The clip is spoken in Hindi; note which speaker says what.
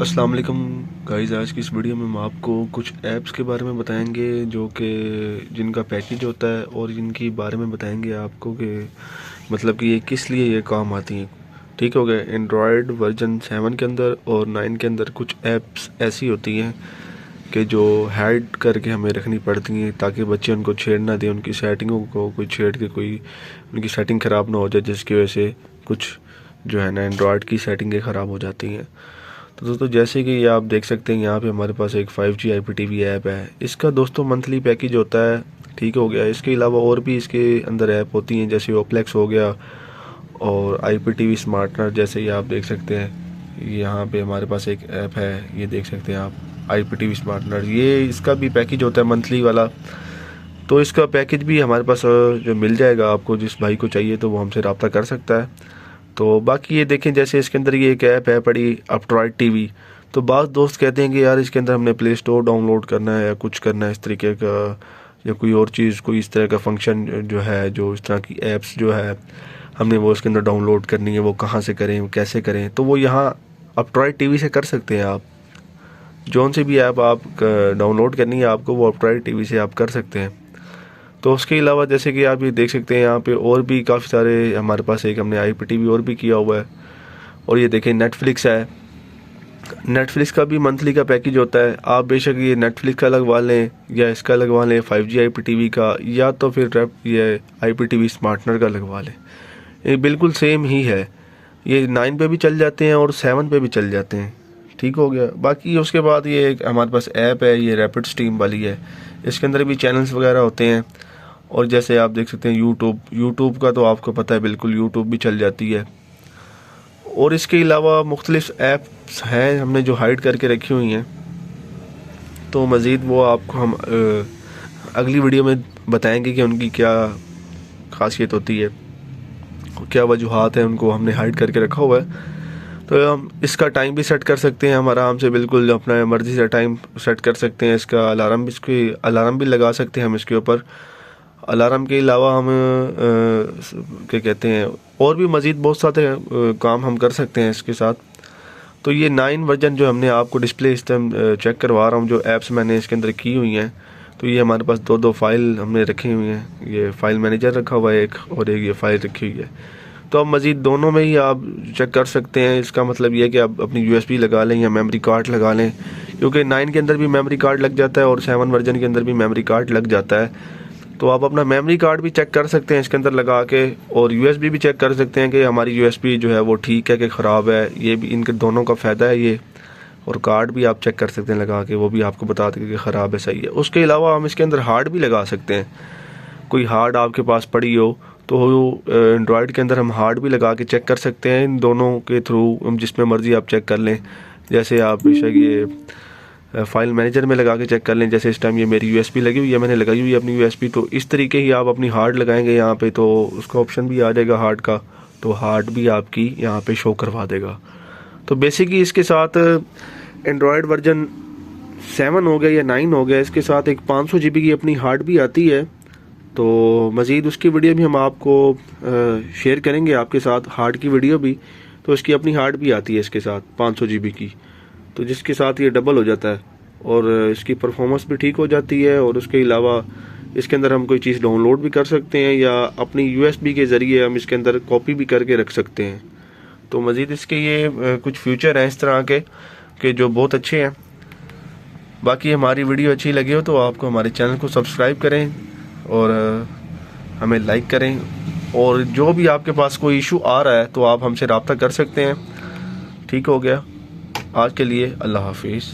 Speaker 1: अस्सलाम वालेकुम गाइस। आज की इस वीडियो में हम आपको कुछ ऐप्स के बारे में बताएंगे जो कि जिनका पैकेज होता है और जिनके बारे में बताएंगे आपको कि मतलब कि ये किस लिए ये काम आती हैं। ठीक हो गया। एंड्रॉयड वर्जन 7 के अंदर और 9 के अंदर कुछ ऐप्स ऐसी होती हैं कि जो हाइड करके हमें रखनी पड़ती हैं ताकि बच्चे उनको छेड़ ना दें, उनकी सेटिंगों को कोई छेड़ के कोई उनकी सेटिंग ख़राब ना हो जाए, जिसकी वजह से कुछ जो है ना एंड्रॉयड की सेटिंगें ख़राब हो जाती हैं। तो दोस्तों जैसे कि ये आप देख सकते हैं यहाँ पे हमारे पास एक 5G IPTV ऐप है। इसका दोस्तों मंथली पैकेज होता है। ठीक हो गया। इसके अलावा और भी इसके अंदर ऐप होती हैं जैसे ओप्लेक्स हो गया और IPTV स्मार्टनर, जैसे ये आप देख सकते हैं यहाँ पे हमारे पास एक ऐप है, ये देख सकते हैं आप IPTV स्मार्टनर। ये इसका भी पैकेज होता है मंथली वाला। तो इसका पैकेज भी हमारे पास जो मिल जाएगा आपको, जिस भाई को चाहिए तो वो हमसे रब्ता कर सकता है। तो बाकी ये देखें जैसे इसके अंदर ये एक ऐप है पड़ी अपट्रॉयड TV। तो बाज़ दोस्त कहते हैं कि यार इसके अंदर हमने प्ले स्टोर डाउनलोड करना है या कुछ करना है इस तरीके का, या कोई और चीज़ कोई इस तरह का फंक्शन जो है, जो इस तरह की ऐप्स जो है हमने वो इसके अंदर डाउनलोड करनी है, वो कहाँ से करें, कैसे करें। तो वो यहाँ अपट्रॉयड TV से कर सकते हैं। आप जौन सी भी ऐप आप डाउनलोड करनी है आपको, वो अपट्रॉयड TV से आप कर सकते हैं। तो उसके अलावा जैसे कि आप ये देख सकते हैं यहाँ पे और भी काफ़ी सारे हमारे पास, एक हमने IPTV और भी किया हुआ है। और ये देखें नेटफ्लिक्स है। नेटफ्लिक्स का भी मंथली का पैकेज होता है। आप बेशक ये नेटफ्लिक्स का लगवा लें या इसका लगवा लें 5G IPTV का, या तो फिर ये IPTV स्मार्टनर का लगवा लें। ये बिल्कुल सेम ही है। ये 9 पे भी चल जाते हैं और 7 पे भी चल जाते हैं। ठीक हो गया। बाकी उसके बाद ये हमारे पास ऐप है, ये रैपिड स्ट्रीम वाली है। इसके अंदर भी चैनल्स वगैरह होते हैं। और जैसे आप देख सकते हैं यूट्यूब का तो आपको पता है बिल्कुल, यूट्यूब भी चल जाती है। और इसके अलावा मुख्तलिफ ऐप्स हैं हमने जो हाइड करके रखी हुई हैं। तो मज़ीद वो आपको हम अगली वीडियो में बताएंगे कि उनकी क्या खासियत होती है, क्या वजूहात हैं, उनको हमने हाइड करके रखा हुआ है। तो हम इसका टाइम भी सेट कर सकते हैं हम आराम से, बिल्कुल अपना मर्ज़ी से टाइम सेट कर सकते हैं। इसका अलार्म भी लगा सकते हैं हम इसके ऊपर। अलार्म के अलावा हम क्या कहते हैं और भी मज़ीद बहुत सारे काम हम कर सकते हैं इसके साथ। तो ये 9 वर्जन जो हमने आपको डिस्प्ले इस टाइम चेक करवा रहा हूँ, जो ऐप्स मैंने इसके अंदर की हुई हैं। तो ये हमारे पास दो फाइल हमने रखी हुई हैं। ये फाइल मैनेजर रखा हुआ है एक, और एक ये फाइल रखी हुई है। तो अब मज़ीद दोनों में ही आप चेक कर सकते हैं। इसका मतलब ये है कि आप अपनी USB लगा लें या मेमोरी कार्ड लगा लें, क्योंकि 9 के अंदर भी मेमोरी कार्ड लग जाता है और 7 वर्जन के अंदर भी मेमोरी कार्ड लग जाता है। तो आप अपना मेमोरी कार्ड भी चेक कर सकते हैं इसके अंदर लगा के, और USB भी चेक कर सकते हैं कि हमारी USB जो है वो ठीक है कि ख़राब है। ये भी इनके दोनों का फ़ायदा है ये। और कार्ड भी आप चेक कर सकते हैं लगा के, वो भी आपको बता देंगे कि ख़राब है सही है। उसके अलावा हम इसके अंदर हार्ड भी लगा सकते हैं। कोई हार्ड आपके पास पड़ी हो तो एंड्रॉयड के अंदर हम हार्ड भी लगा के चेक कर सकते हैं। इन दोनों के थ्रू जिसमें मर्ज़ी आप चेक कर लें। जैसे आप बेशक ये फाइल मैनेजर में लगा के चेक कर लें। जैसे इस टाइम ये मेरी USB लगी हुई है, मैंने लगाई हुई है अपनी USB। तो इस तरीके ही आप अपनी हार्ड लगाएंगे यहाँ पे, तो उसका ऑप्शन भी आ जाएगा हार्ड का, तो हार्ड भी आपकी यहाँ पे शो करवा देगा। तो बेसिकली इसके साथ एंड्रॉयड वर्जन 7 हो गया या 9 हो गया, इसके साथ एक 500 GB की अपनी हार्ड भी आती है। तो मज़ीद उसकी वीडियो भी हम आपको शेयर करेंगे आपके साथ, हार्ड की वीडियो भी। तो इसकी अपनी हार्ड भी आती है इसके साथ 500 GB की, तो जिसके साथ ये डबल हो जाता है और इसकी परफॉर्मेंस भी ठीक हो जाती है। और उसके अलावा इसके अंदर हम कोई चीज़ डाउनलोड भी कर सकते हैं या अपनी USB के ज़रिए हम इसके अंदर कॉपी भी करके रख सकते हैं। तो मज़ीद इसके ये कुछ फ्यूचर हैं इस तरह के जो बहुत अच्छे हैं। बाकी हमारी वीडियो अच्छी लगी हो तो आपको हमारे चैनल को सब्सक्राइब करें और हमें लाइक करें। और जो भी आपके पास कोई इशू आ रहा है तो आप हमसे रब्ता कर सकते हैं। ठीक हो गया। आज के लिए अल्लाह हाफिज़।